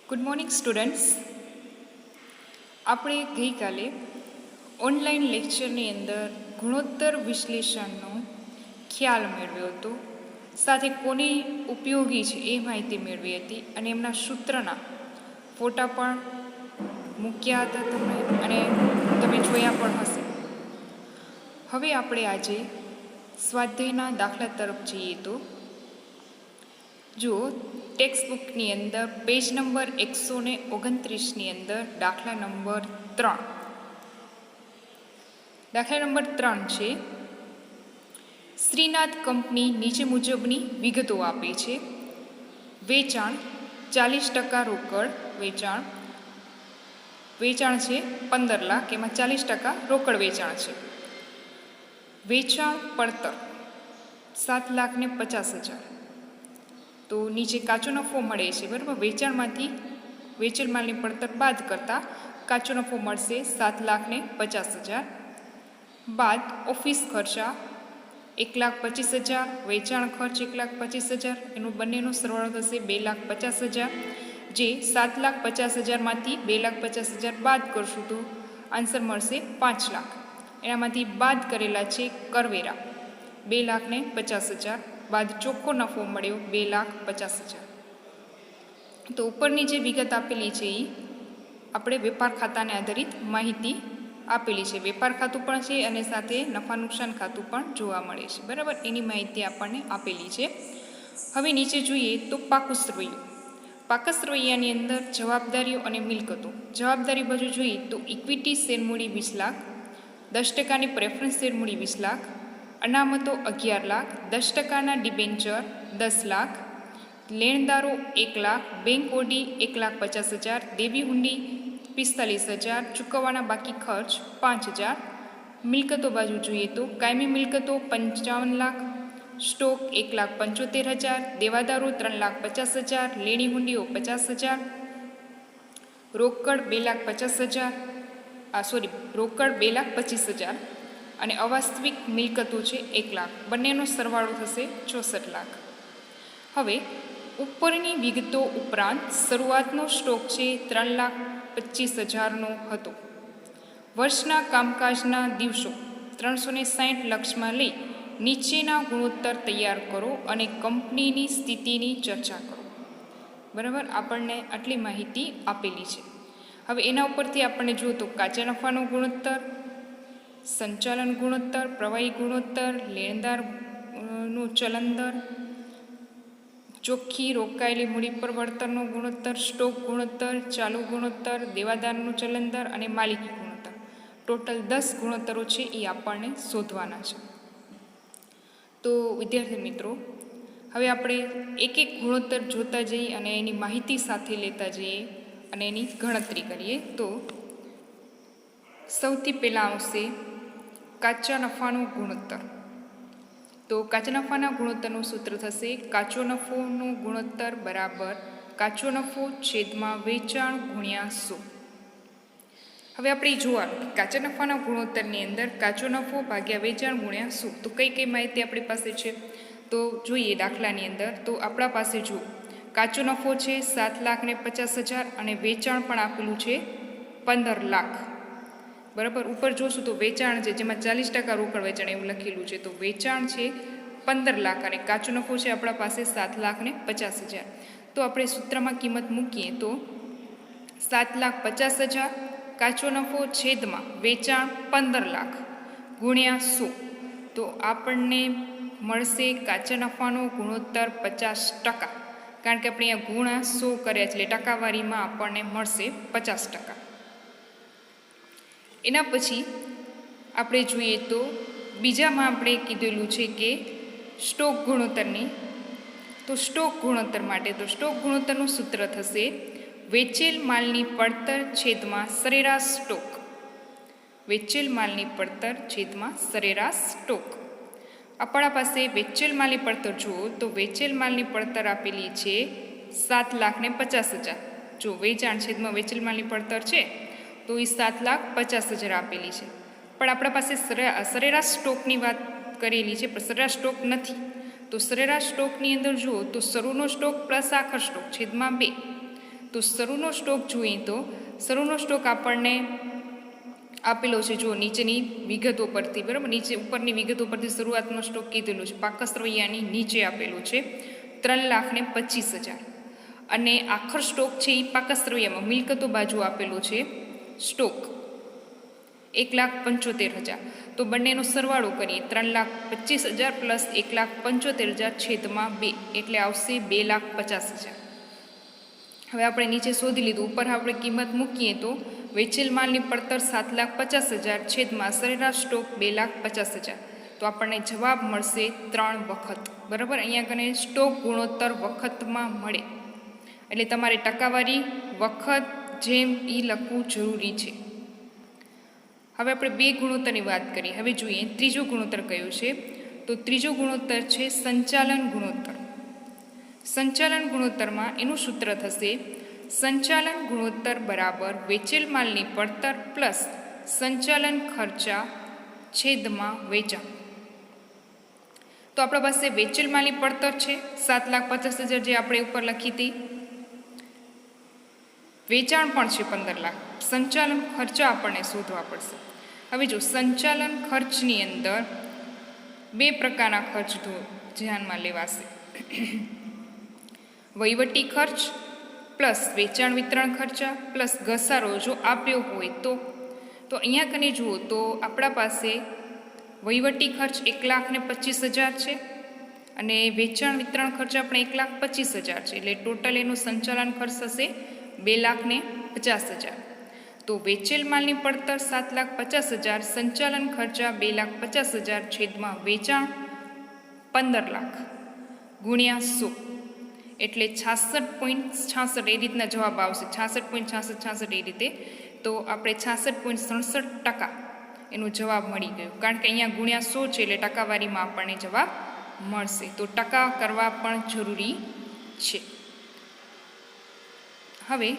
Good morning students. આપણે ગઈકાલે online લેક્ચરની અંદર ગુણોત્તર વિશ્લેષણનો ખ્યાલ મેળવ્યો હતો, સાથે કોને ઉપયોગી છે એ માહિતી મેળવી હતી અને એમના સૂત્રના ફોટા પણ મૂક્યા હતા તમે અને તમે જોયા પણ હશે. હવે આપણે આજે સ્વાધ્યાયના દાખલા તરફ જઈએ તો જુઓ, ટેક્સ્ટ બુકની અંદર પેજ નંબર 129ની અંદર દાખલા નંબર 3. દાખલા નંબર 3 છે, શ્રીનાથ કંપની નીચે મુજબની વિગતો આપે છે. વેચાણ 40% રોકડ વેચાણ છે 15 લાખ, એમાં 40% રોકડ વેચાણ છે. વેચાણ પડતર 7,50,000. તો નીચે કાચો નફો મળે છે, બરાબર. વેચાણમાંથી વેચેલ માલની પડતર બાદ કરતાં કાચો નફો મળશે 7,50,000. બાદ ઓફિસ ખર્ચા 1,25,000, વેચાણ ખર્ચ 1,25,000, એનું બંનેનો સરવાળો થશે 2,50,000. જે 7,50,000માંથી 2,50,000 બાદ કરશું તો આન્સર મળશે 5 લાખ. એનામાંથી બાદ કરેલા છે કરવેરા 2,50,000, બાદ ચોખ્ખો નફો મળ્યો 2,50,000. તો ઉપરની જે વિગત આપેલી છે એ આપણે વેપાર ખાતાને આધારિત માહિતી આપેલી છે. વેપાર ખાતું પણ છે અને સાથે નફા નુકસાન ખાતું પણ જોવા મળે છે, બરાબર. એની માહિતી આપણને આપેલી છે. હવે નીચે જોઈએ તો પાકું સરવૈયું. પાકા સરવૈયાની અંદર જવાબદારીઓ અને મિલકતો. જવાબદારી બાજુ જોઈએ તો ઇક્વિટી શેરમૂડી 20 લાખ, 10%ની પ્રેફરન્સ શેરમૂડી 20 લાખ, અનામતો 11 લાખ, 10%ના ડિબેન્ચર 10 લાખ, લેણદારો 1 લાખ, બેંક ઓડી 1,50,000, દેવી હુંડી 45,000, ચૂકવવાના બાકી ખર્ચ 5,000. મિલકતો બાજુ જોઈએ તો કાયમી મિલકતો 55 લાખ, સ્ટોક 1,75,000, દેવાદારો 3,50,000, લેણી હુંડીઓ 50,000, રોકડ 2,50,000, રોકડ 2,25,000 અને અવાસ્તવિક મિલકતો છે 1 લાખ. બંનેનો સરવાળો થશે 64 લાખ. હવે ઉપરની વિગતો ઉપરાંત શરૂઆતનો સ્ટોક છે 3,25,000નો હતો. વર્ષના કામકાજના દિવસો 360 લક્ષમાં લઈ નીચેના ગુણોત્તર તૈયાર કરો અને કંપનીની સ્થિતિની ચર્ચા કરો, બરાબર. આપણને આટલી માહિતી આપેલી છે. હવે એના ઉપરથી આપણને જુઓ તો કાચા નફાનો ગુણોત્તર, સંચાલન ગુણોત્તર, પ્રવાહી ગુણોત્તર, લેણદારનું ચલન દર, ચોખ્ખી રોકાયેલી મૂડી પર વળતરનો ગુણોત્તર, સ્ટોક ગુણોત્તર, ચાલુ ગુણોત્તર, દેવાદારનું ચલન દર અને માલિકી ગુણોત્તર. ટોટલ 10 ગુણોત્તરો છે એ આપણને શોધવાના છે. તો વિદ્યાર્થી મિત્રો, હવે આપણે એક એક ગુણોત્તર જોતા જઈએ અને એની માહિતી સાથે લેતા જઈએ અને એની ગણતરી કરીએ. તો સૌથી પહેલાં આવશે કાચા નફાનો ગુણોત્તર. તો કાચા નફાના ગુણોત્તરનું સૂત્ર થશે કાચો નફોનો ગુણોત્તર બરાબર કાચો નફો છેદમાં વેચાણ ગુણ્યા 100. હવે આપણે જોવાનું કાચા નફાના ગુણોત્તરની અંદર કાચો નફો ભાગ્યા વેચાણ ગુણ્યા 100. તો કઈ કઈ માહિતી આપણી પાસે છે તો જોઈએ દાખલાની અંદર. તો આપણા પાસે જુઓ કાચો નફો છે 7,50,000 અને વેચાણ પણ આપેલું છે 15 લાખ, બરાબર. ઉપર જોશું તો વેચાણ છે જેમાં 40% રોકડ વેચાણ એવું લખેલું છે. તો વેચાણ છે 15 લાખ અને કાચો નફો છે આપણા પાસે 7,50,000. તો આપણે સૂત્રમાં કિંમત મૂકીએ તો 7,50,000 કાચો નફો છેદમાં વેચાણ 15 લાખ ગુણ્યા 100. તો આપણને મળશે કાચા નફાનો ગુણોત્તર 50%, કારણ કે આપણે અહીંયા ગુણા 100 કર્યા છે એટલે ટકાવારીમાં આપણને મળશે 50%. એના પછી આપણે જોઈએ તો બીજામાં આપણે કીધેલું છે કે સ્ટોક ગુણોત્તરની. તો સ્ટોક ગુણોત્તર માટે તો સ્ટોક ગુણોત્તરનું સૂત્ર થશે વેચેલ માલની પડતર છેદમાં સરેરાશ સ્ટોક. વેચેલ માલની પડતર છેદમાં સરેરાશ સ્ટોક. આપણા પાસે વેચેલ માલની પડતર જુઓ તો વેચેલ માલની પડતર આપેલી છે 7,50,000. જો વેચાણ છેદમાં વેચેલ માલની પડતર છે તો એ 7,50,000 આપેલી છે. પણ આપણા પાસે સરેરાશ સ્ટોકની વાત કરેલી છે, પણ સરેરાશ સ્ટોક નથી. તો સરેરાશ સ્ટોકની અંદર જુઓ તો શરૂનો સ્ટોક પ્લસ આખર સ્ટોક છેદમાં 2. તો શરૂનો સ્ટોક જોઈએ તો શરૂનો સ્ટોક આપણને આપેલો છે, જો નીચેની વિગતો પરથી, બરાબર, નીચે ઉપરની વિગતો પરથી શરૂઆતનો સ્ટોક કીધેલો છે, પાકસ રવૈયાની નીચે આપેલું છે 3,25,000 અને આખર સ્ટોક છે એ પાકસ રવૈયામાં મિલકતો બાજુ આપેલો છે સ્ટોક 1,75,000. તો બંનેનો સરવાળો કરીએ 3,25,000 પ્લસ 1,75,000 છેદમાં 2 એટલે આવશે 2,50,000. હવે આપણે નીચે શોધી લીધું, ઉપર આપણે કિંમત મૂકીએ તો વેચેલ માલની પડતર 7,50,000 છેદમાં સરેરાશ સ્ટોક 2,50,000. તો આપણને જવાબ મળશે 3 વખત. બરાબર, અહીંયા કને સ્ટોક ગુણોત્તર વખતમાં મળે એટલે તમારે ટકાવારી વખત જેમ એ લખવું જરૂરી છે. હવે આપણે 2 ગુણોત્તરની વાત કરીએ. હવે જોઈએ ત્રીજો ગુણોત્તર કયો છે. તો ત્રીજો ગુણોત્તર છે સંચાલન ગુણોત્તર. સંચાલન ગુણોત્તરમાં એનું સૂત્ર થશે સંચાલન ગુણોત્તર બરાબર વેચેલ માલની પડતર પ્લસ સંચાલન ખર્ચા છેદમાં વેચાણ. તો આપણા પાસે વેચેલ માલની પડતર છે 7,50,000 જે આપણે ઉપર લખી હતી, વેચાણ પણ છે 15 લાખ, સંચાલન ખર્ચા આપણને શોધવા પડશે. હવે જો સંચાલન ખર્ચની અંદર 2 પ્રકારના ખર્ચ ધ્યાનમાં લેવાશે, વહીવટી ખર્ચ પ્લસ વેચાણ વિતરણ ખર્ચા પ્લસ ઘસારો જો આપ્યો હોય તો અહીંયા કને જુઓ તો આપણા પાસે વહીવટી ખર્ચ 1,25,000 છે અને વેચાણ વિતરણ ખર્ચ આપણે 1,25,000 છે, એટલે ટોટલ એનું સંચાલન ખર્ચ થશે 2,50,000. તો વેચેલ માલની પડતર 7,50,000, સંચાલન ખર્ચા 2,50,000 છેદમાં વેચાણ 15 લાખ ગુણ્યા 100 એટલે 66.66 એ રીતના જવાબ આવશે. 66.66 એ રીતે. તો આપણે 66.67% એનો જવાબ મળી ગયો, કારણ કે અહીંયા ગુણ્યા 100 છે એટલે ટકાવારીમાં આપણને જવાબ મળશે. તો ટકા કરવા પણ જરૂરી છે. હવે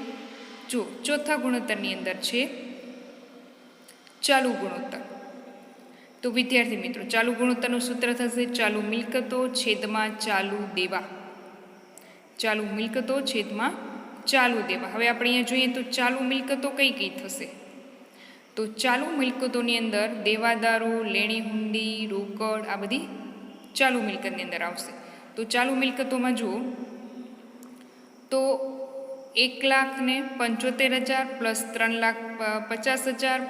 જો ચોથા ગુણોત્તરની અંદર છે ચાલુ ગુણોત્તર. તો વિદ્યાર્થી મિત્રો, ચાલુ ગુણોત્તરનું સૂત્ર થશે ચાલુ મિલકતો છેદમાં ચાલુ દેવા. ચાલુ મિલકતો છેદમાં ચાલુ દેવા. હવે આપણે અહીંયા જોઈએ તો ચાલુ મિલકતો કઈ કઈ થશે. તો ચાલુ મિલકતોની અંદર દેવાદારો, લેણી હુંડી, રોકડ આ બધી ચાલુ મિલકતની અંદર આવશે. તો ચાલુ મિલકતોમાં જુઓ તો 1,75,000 પ્લસ 3,50,000,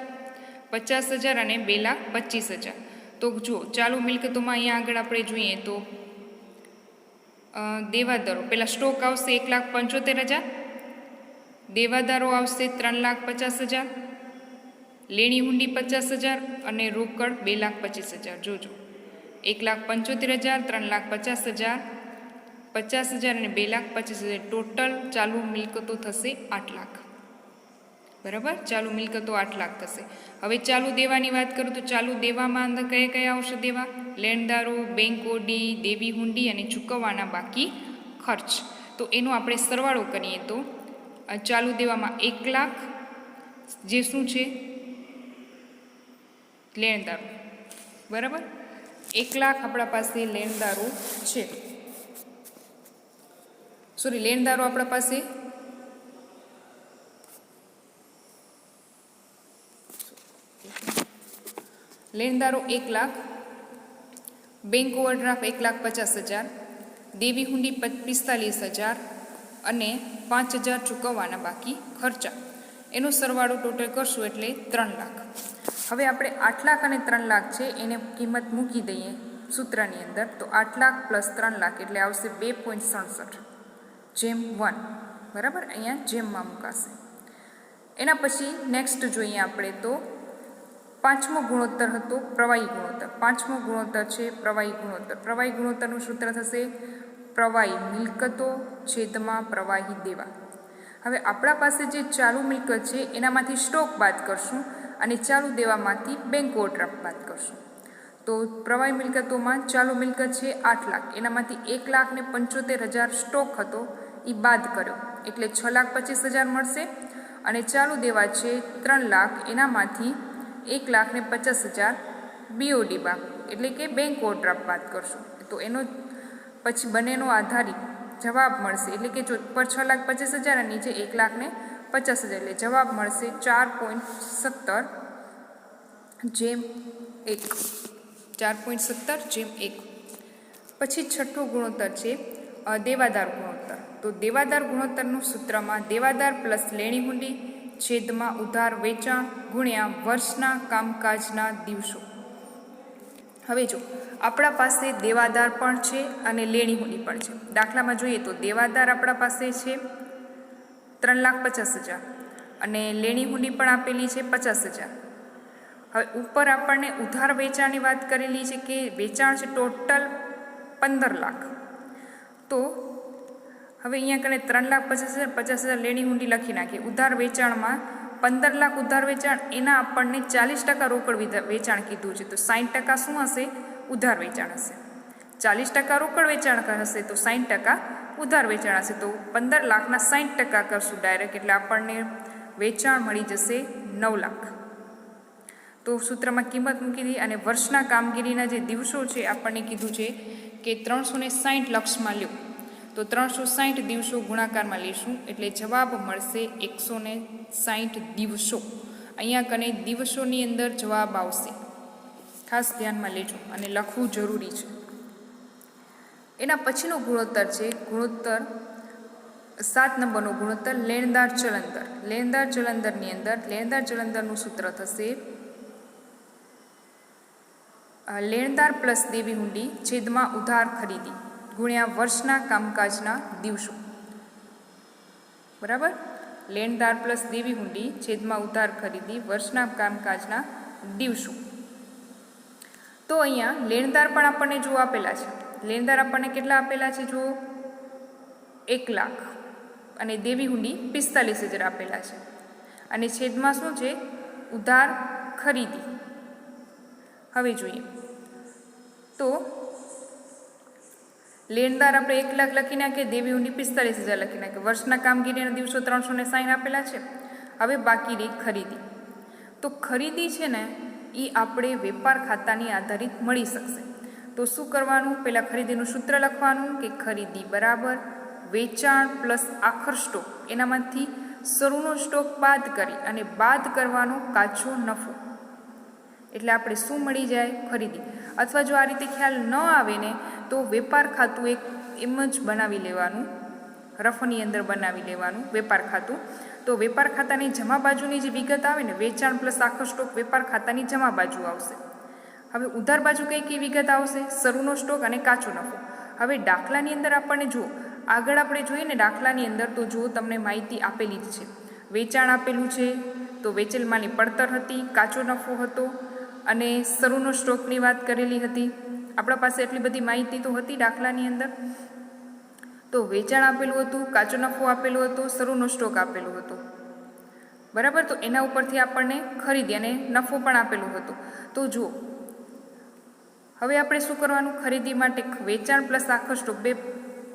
50,000 અને 2,25,000. તો જુઓ ચાલુ મિલકતોમાં અહીંયા આગળ આપણે જોઈએ તો દેવાદારો, પહેલાં સ્ટોક આવશે 1,75,000, દેવાદારો આવશે 3,50,000, લેણી હુંડી 50,000 અને રોકડ 2,25,000. જોજો 1,75,000, 3,50,000, 50,000 અને 2,25,000 ટોટલ ચાલુ મિલકતો થશે 8 લાખ. બરાબર, ચાલુ મિલકતો 8 લાખ થશે. હવે ચાલુ દેવાની વાત કરું તો ચાલુ દેવામાં અંદર કયા કયા આવશે દેવા? લેણદારો, બેંક ઓડી, દેવી હુંડી અને ચૂકવવાના બાકી ખર્ચ. તો એનો આપણે સરવાળો કરીએ તો ચાલુ દેવામાં 1 લાખ જે શું છે લેણદારો. બરાબર, 1 લાખ આપણા પાસે લેણદારો છે. સોરી, લેણદારો આપણા પાસે લેણદારો 1 લાખ, બેંક ઓવરડ્રાફ્ટ 1,50,000, દેવી હુંડી 45,000 અને 5,000 ચૂકવવાના બાકી ખર્ચા. એનો સરવાળો ટોટલ કરશું એટલે 3 લાખ. હવે આપણે 8 લાખ અને 3 લાખ છે એને કિંમત મૂકી દઈએ સૂત્રની અંદર. તો 8 લાખ પ્લસ 3 લાખ એટલે આવશે 2.67 જેમ 1. બરાબર, અહીંયા જેમમાં મૂકાશે. એના પછી નેક્સ્ટ જોઈએ આપણે તો પાંચમો ગુણોત્તર હતો પ્રવાહી ગુણોત્તર. પાંચમો ગુણોત્તર છે પ્રવાહી ગુણોત્તર. પ્રવાહી ગુણોત્તરનું સૂત્ર થશે પ્રવાહી મિલકતો છેદમાં પ્રવાહી દેવા. હવે આપણા પાસે જે ચાલુ મિલકત છે એનામાંથી સ્ટોક બાદ કરશું અને ચાલુ દેવામાંથી બેંક ઓવરડ્રાફ્ટ બાદ કરશું. તો પ્રવાહી મિલકતોમાં ચાલુ મિલકત છે 8 લાખ, એનામાંથી 1,75,000 સ્ટોક હતો એ બાદ કર્યો એટલે 6,25,000 મળશે. અને ચાલુ દેવા છે 3 લાખ, એનામાંથી 1,50,000 BOD બાદ એટલે કે બેંક ઓવરડ્રાફ્ટ બાદ કરશું. તો એનો પછી બંનેનો આધારિત જવાબ મળશે એટલે કે જો ઉપર 6,50,000 અને નીચે 1,50,000 એટલે જવાબ મળશે 4.17 જેમ 1. 4.17 જેમ 1. પછી છઠ્ઠો ગુણોત્તર છે દેવાદાર ગુણોત્તર. તો દેવાદાર ગુણોત્તરનું સૂત્રમાં દેવાદાર પ્લસ લેણી હુંડી છેદમાં ઉધાર વેચાણ ગુણ્યા વર્ષના કામકાજના દિવસો. હવે જો આપણા પાસે દેવાદાર પણ છે અને લેણી હુંડી પણ છે. દાખલામાં જોઈએ તો દેવાદાર આપણા પાસે છે 3,50,000 અને લેણી હુંડી પણ આપેલી છે 50,000. હવે ઉપર આપણને ઉધાર વેચાણની વાત કરેલી છે કે વેચાણ છે ટોટલ 15 લાખ. તો હવે અહીંયા કને 3,50,000 50,000 લેણી હુંડી લખી નાખીએ. ઉધાર વેચાણમાં 15 લાખ ઉધાર વેચાણ, એના આપણને 40% રોકડ વેચાણ કીધું છે. તો 60% શું હશે? ઉધાર વેચાણ હશે. 40% રોકડ વેચાણ હશે તો 60% ઉધાર વેચાણ હશે. તો 15 લાખના 60% કરશું ડાયરેક્ટ એટલે આપણને વેચાણ મળી જશે 9 લાખ. તો સૂત્રમાં કિંમત મૂકી દઈએ અને વર્ષના કામગીરીના જે દિવસો છે આપણને કીધું છે કે 360 લક્ષમાં લ્યો. તો 360 દિવસો ગુણાકારમાં લઈશું એટલે જવાબ મળશે 160 દિવસો. અહીંયા કને દિવસોની અંદર જવાબ આવશે, ખાસ ધ્યાનમાં લેજો અને લખવું જરૂરી છે. એના પછીનો ગુણોત્તર છે ગુણોત્તર 7 નંબરનો ગુણોત્તર લેણદાર ચલંદર. લેણદાર ચલંદરની અંદર લેણદાર ચલંદરનું સૂત્ર થશે લેણદાર પ્લસ દેવી હુંડી છેદમાં ઉધાર ખરીદી ગુણ્યા વર્ષના કામકાજના દિવસો. બરાબર? લેણદાર પ્લસ દેવી હુંડી છેદમાં ઉધાર ખરીદી વર્ષના કામકાજના દિવસો. તો અહીંયા લેણદાર પણ આપણને જો આપેલા છે. લેણદાર આપણને કેટલા આપેલા છે? જો 1 લાખ અને દેવી હુંડી 45,000 આપેલા છે અને છેદમાં શું છે? ઉધાર ખરીદી. હવે જોઈએ તો લેણદાર આપણે 1 લાખ લખી નાખીએ, દેવી હુંડી 45,000 લખી નાખીએ. વર્ષના કામગીરીના દિવસો 360 આપેલા છે. હવે બાકી રહી ખરીદી. તો ખરીદી છે ને એ આપણે વેપાર ખાતાની આધારિત મળી શકશે. તો શું કરવાનું? પહેલાં ખરીદીનું સૂત્ર લખવાનું કે ખરીદી બરાબર વેચાણ પ્લસ આખર સ્ટોક, એનામાંથી શરૂનો સ્ટોક બાદ કરી અને બાદ કરવાનો કાચો નફો. એટલે આપણે શું મળી જાય? ખરીદી. અથવા જો આ રીતે ખ્યાલ ન આવે ને તો વેપાર ખાતું એક એમ જ બનાવી લેવાનું, રફની અંદર બનાવી લેવાનું વેપાર ખાતું. તો વેપાર ખાતાની જમા બાજુની જે વિગત આવે ને વેચાણ પ્લસ આખો સ્ટોક વેપાર ખાતાની જમા બાજુ આવશે. હવે ઉધાર બાજુ કઈ કઈ વિગત આવશે? શરૂનો સ્ટોક અને કાચો નફો. હવે દાખલાની અંદર આપણને જુઓ, આગળ આપણે જોઈએ ને દાખલાની અંદર તો જુઓ તમને માહિતી આપેલી જ છે. વેચાણ આપેલું છે તો વેચેલ માલની પડતર હતી, કાચો નફો હતો અને શરૂનો સ્ટોકની વાત કરેલી હતી. આપણા પાસે એટલી બધી માહિતી તો હતી દાખલાની અંદર. તો વેચાણ આપેલું હતું, કાચો નફો આપેલો હતો, શરૂનો સ્ટોક આપેલો હતો. બરાબર? તો એના ઉપરથી આપણને ખરીદી અને નફો પણ આપેલું હતું. તો જુઓ હવે આપણે શું કરવાનું? ખરીદી માટે વેચાણ પ્લસ આખો સ્ટોક બે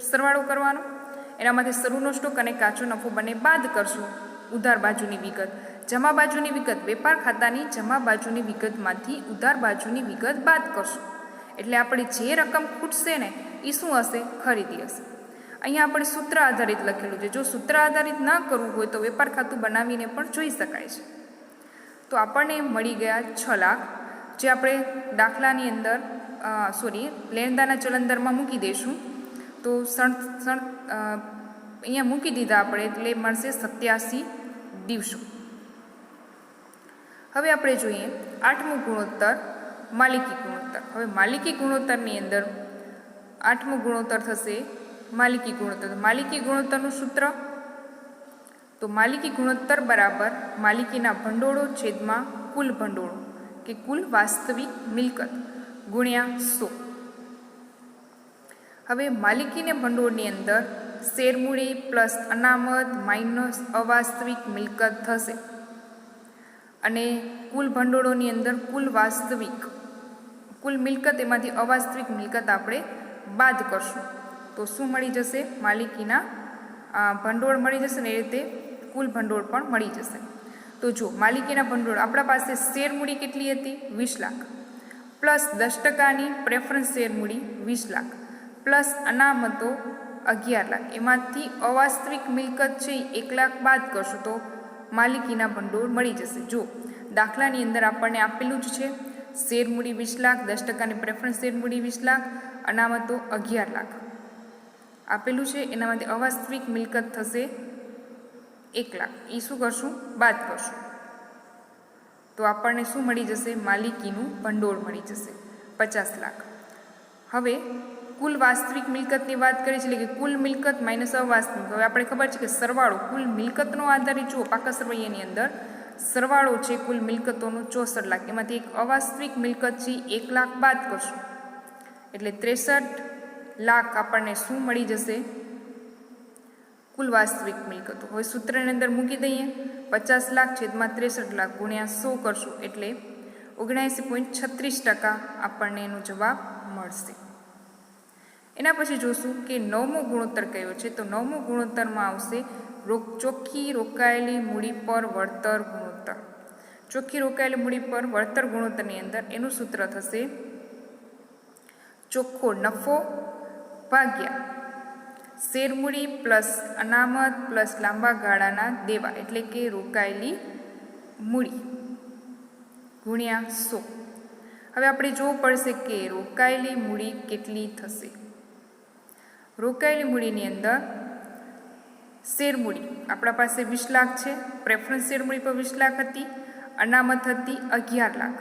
સરવાળો કરવાનો. એનામાંથી શરૂનો સ્ટોક અને કાચો નફો બંને બાદ કરશું. ઉધાર બાજુની વિગત, જમા બાજુની વિગત, વેપાર ખાતાની જમા બાજુની વિગતમાંથી ઉધાર બાજુની વિગત બાદ કરશું. એટલે આપણે જે રકમ ખૂટશે ને એ શું હશે? ખરીદી હશે. અહીંયા આપણે સૂત્ર આધારિત લખેલું છે. જો સૂત્ર આધારિત ન કરવું હોય તો વેપાર ખાતું બનાવીને પણ જોઈ શકાય છે. તો આપણને મળી ગયા 6 લાખ, જે આપણે દાખલાની અંદર લેણદારના ચલંદરમાં મૂકી દઈશું. તો અહીંયા મૂકી દીધા આપણે એટલે મળશે 87 દિવસો. હવે આપણે જોઈએ 8મું ગુણોત્તર માલિકી ગુણોત્તર. હવે માલિકી ગુણોત્તરની અંદર 8મું ગુણોત્તર થશે માલિકી ગુણોત્તર. માલિકી ગુણોત્તરનું સૂત્ર તો માલિકી ગુણોત્તર બરાબર માલિકીના ભંડોળો છેદમાં કુલ ભંડોળો કે કુલ વાસ્તવિક મિલકત ગુણ્યા 100. હવે માલિકીને ભંડોળની અંદર શેરમૂડી પ્લસ અનામત માઇનસ અવાસ્તવિક મિલકત થશે અને કુલ ભંડોળોની અંદર કુલ મિલકત એમાંથી અવાસ્તવિક મિલકત આપણે બાદ કરશું. તો શું મળી જશે? માલિકીના ભંડોળ મળી જશે ને એ રીતે કુલ ભંડોળ પણ મળી જશે. તો જો માલિકીના ભંડોળ આપણા પાસે શેરમૂડી કેટલી હતી? 20 લાખ પ્લસ 10%ની પ્રેફરન્સ શેરમૂડી 20 લાખ પ્લસ અનામતો 11 લાખ. એમાંથી અવાસ્તવિક મિલકત છે 1 લાખ બાદ કરશો તો માલિકીના ભંડોળ મળી જશે. જો દાખલાની અંદર આપણને આપેલું જ છે શેર મૂડી 20 લાખ, 10%ની પ્રેફરન્સ શેર મૂડી 20 લાખ, અનામતો 11 લાખ આપેલું છે. એનામાંથી અવાસ્તવિક મિલકત થશે 1 લાખ. એ શું કરશું? બાદ કરશું તો આપણને શું મળી જશે? માલિકીનું ભંડોળ મળી જશે 50 લાખ. હવે કુલ વાસ્તવિક મિલકતની વાત કરીએ છીએ, એટલે કે કુલ મિલકત માઇનસ અવાસ્તવિક. હવે આપણે ખબર છે કે સરવાળો કુલ મિલકતનો આધારિત જુઓ પાકા સરવૈયાની અંદર સરવાળો છે કુલ મિલકતોનો 64 લાખ. એમાંથી એક અવાસ્તવિક મિલકત છે 1 લાખ બાદ કરશું એટલે 63 લાખ આપણને શું મળી જશે? કુલ વાસ્તવિક મિલકતો. હવે સૂત્રની અંદર મૂકી દઈએ 50 લાખ છેદમાં 63 લાખ ગુણ્યા 100 કરશું એટલે 79.36% આપણને એનો જવાબ મળશે. એના પછી જોશું કે 9મો ગુણોત્તર કયો છે. તો 9મો ગુણોત્તરમાં આવશે ચોખ્ખી રોકાયેલી મૂડી પર વળતર ગુણોત્તર. ચોખ્ખી રોકાયેલી મૂડી પર વળતર ગુણોત્તરની અંદર એનું સૂત્ર થશે ચોખ્ખો નફો ભાગ્યા શેરમૂડી પ્લસ અનામત પ્લસ લાંબા ગાળાના દેવા એટલે કે રોકાયેલી મૂડી ગુણ્યા 100. હવે આપણે જોવું પડશે કે રોકાયેલી મૂડી કેટલી થશે. રોકાયેલી મૂડીની અંદર શેરમૂડી આપણા પાસે 20 લાખ છે, પ્રેફરન્સ શેરમૂડી પર 20 લાખ હતી, અનામત હતી 11 લાખ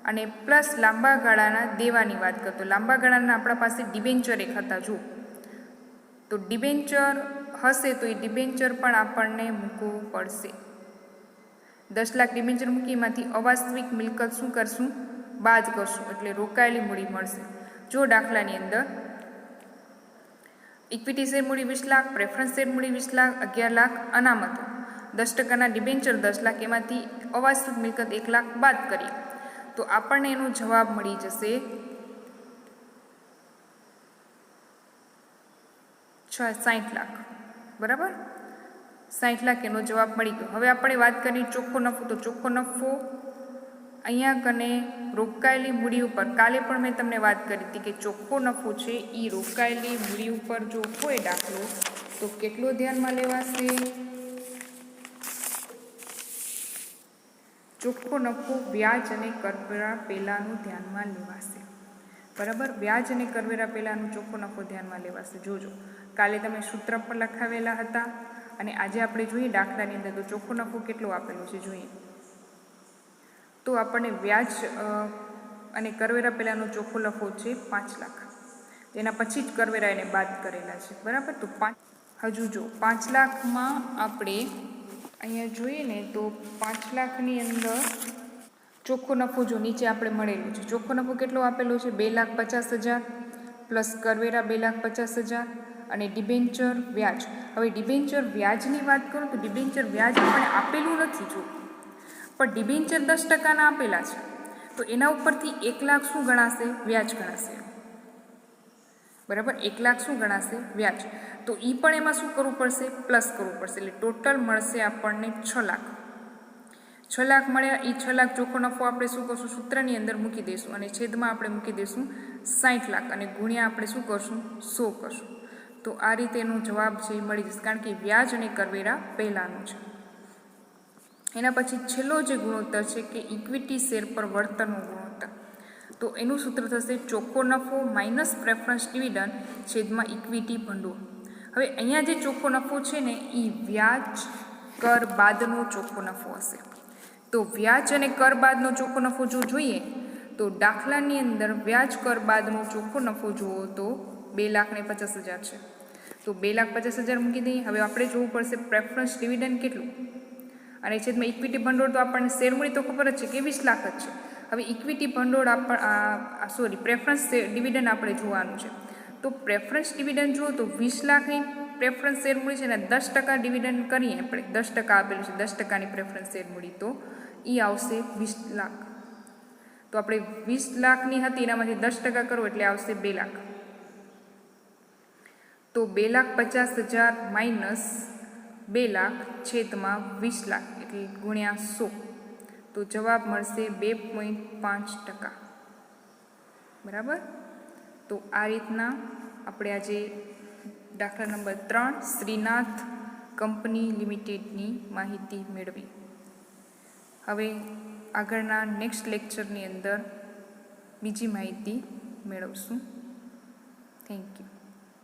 અને પ્લસ લાંબા ગાળાના દેવાની વાત કરતો લાંબા ગાળાના આપણા પાસે ડિબેન્ચર એક હતા. જો તો ડિબેન્ચર હશે તો એ ડિબેન્ચર પણ આપણને મૂકવું પડશે. 10 લાખ ડિબેન્ચર મૂકી એમાંથી અવાસ્તવિક મિલકત શું કરશું? બાદ કરશું એટલે રોકાયેલી મૂડી મળશે. જો દાખલાની અંદર ઇક્વિટી શેર મૂડી 20 લાખ, પ્રેફરન્સ શેર મૂડી 20 લાખ, 11 લાખ અનામતો, 10%ના ડિબેન્ચર 10 લાખ, એમાંથી અવાસ્તવિક મિલકત 1 લાખ બાદ કરીએ તો આપણને એનો જવાબ મળી જશે 60 લાખ. બરાબર, 60 લાખ એનો જવાબ મળી ગયો. હવે આપણે વાત કરીએ ચોખ્ખો નફો. તો ચોખ્ખો નફો અહીંયા કને રોકાયેલી મૂડી ઉપર કાલે પણ મેં તમને વાત કરી હતી કે ચોખ્ખો નફો છે એ રોકાયેલી મૂડી ઉપર જો હોય દાખલો તો કેટલો ધ્યાનમાં લેવાશે? ચોખ્ખો નફો વ્યાજ અને કરવેરા પહેલાંનું ધ્યાનમાં લેવાશે. બરાબર, વ્યાજ અને કરવેરા પહેલાંનું ચોખ્ખો નફો ધ્યાનમાં લેવાશે. જોજો કાલે તમે સૂત્ર પર લખાવેલા હતા અને આજે આપણે જોઈએ દાખલાની અંદર તો ચોખ્ખો નફો કેટલો આપેલો છે જોઈએ. તો આપણને વ્યાજ અને કરવેરા પહેલાંનો ચોખ્ખો નફો છે 5 લાખ. તેના પછી જ કરવેરા એને બાદ કરેલા છે. બરાબર, તો હજુ જો 5 લાખમાં આપણે અહીંયા જોઈએ ને તો 5 લાખની અંદર ચોખ્ખો નફો જો નીચે આપણે મળેલું છે. ચોખ્ખો નફો કેટલો આપેલો છે? 2,50,000 પ્લસ કરવેરા 2,50,000 અને ડિબેન્ચર વ્યાજ. હવે ડિબેન્ચર વ્યાજની વાત કરું તો ડિબેન્ચર વ્યાજ આપણને આપેલું નથી જો, પણ ડિબેન્ચર 10%ના આપેલા છે તો એના ઉપરથી 1 લાખ શું ગણાશે? વ્યાજ ગણાશે. બરાબર, 1 લાખ શું ગણાશે? વ્યાજ. તો એ પણ એમાં શું કરવું પડશે? પ્લસ કરવું પડશે. એટલે ટોટલ મળશે આપણને 6 લાખ. 6 લાખ મળ્યા. એ 6 લાખ ચોખ્ખો નફો આપણે શું કરશું? સૂત્રની અંદર મૂકી દઈશું અને છેદમાં આપણે મૂકી દઈશું 60 લાખ અને ગુણ્યા આપણે શું કરશું? 100 કરશું. તો આ રીતે એનો જવાબ છે એ મળી જશે, કારણ કે વ્યાજ અને કરવેરા પહેલાંનું છે. એના પછી છેલ્લો જે ગુણોત્તર છે કે ઇક્વિટી શેર પર વળતરનો ગુણોત્તર. તો એનું સૂત્ર થશે ચોખ્ખો નફો માઇનસ પ્રેફરન્સ ડિવિડન્ડ છેદમાં ઇક્વિટી ભંડોળ. હવે અહીંયા જે ચોખ્ખો નફો છે ને એ વ્યાજ કર બાદનો ચોખ્ખો નફો હશે. તો વ્યાજ અને કર બાદનો ચોખ્ખો નફો જો જોઈએ તો દાખલાની અંદર વ્યાજ કર બાદનો ચોખ્ખો નફો જુઓ તો 2,50,000 છે. તો 2,50,000 મૂકી દઈએ. હવે આપણે જોવું પડશે પ્રેફરન્સ ડિવિડન્ડ કેટલું અને છેદમાં ઇક્વિટી ભંડોળ. તો આપણને શેરમૂડી તો ખબર જ છે કે 20 લાખ જ છે. હવે ઇક્વિટી ભંડોળ પ્રેફરન્સ ડિવિડન્ડ આપણે જોવાનું છે. તો પ્રેફરન્સ ડિવિડન્ડ જુઓ તો 20 લાખની પ્રેફરન્સ શેરમૂડી છે ને 10% ડિવિડન્ડ કરીએ આપણે, 10% આપેલું છે, 10%ની પ્રેફરન્સ શેરમૂડી તો એ આવશે 20 લાખ. તો આપણે 20 લાખની હતી એનામાંથી 10% કરો એટલે આવશે 2 લાખ. તો 2,50,000 માઇનસ 2 લાખ છેદમાં 20 લાખ એટલે ગુણ્યા 100 તો જવાબ મળશે 2.5%. બરાબર, તો આ રીતના આપણે આજે દાખલા નંબર 3 શ્રીનાથ કંપની લિમિટેડની માહિતી મેળવી. હવે આગળના નેક્સ્ટ લેક્ચરની અંદર બીજી માહિતી મેળવશું. Thank you.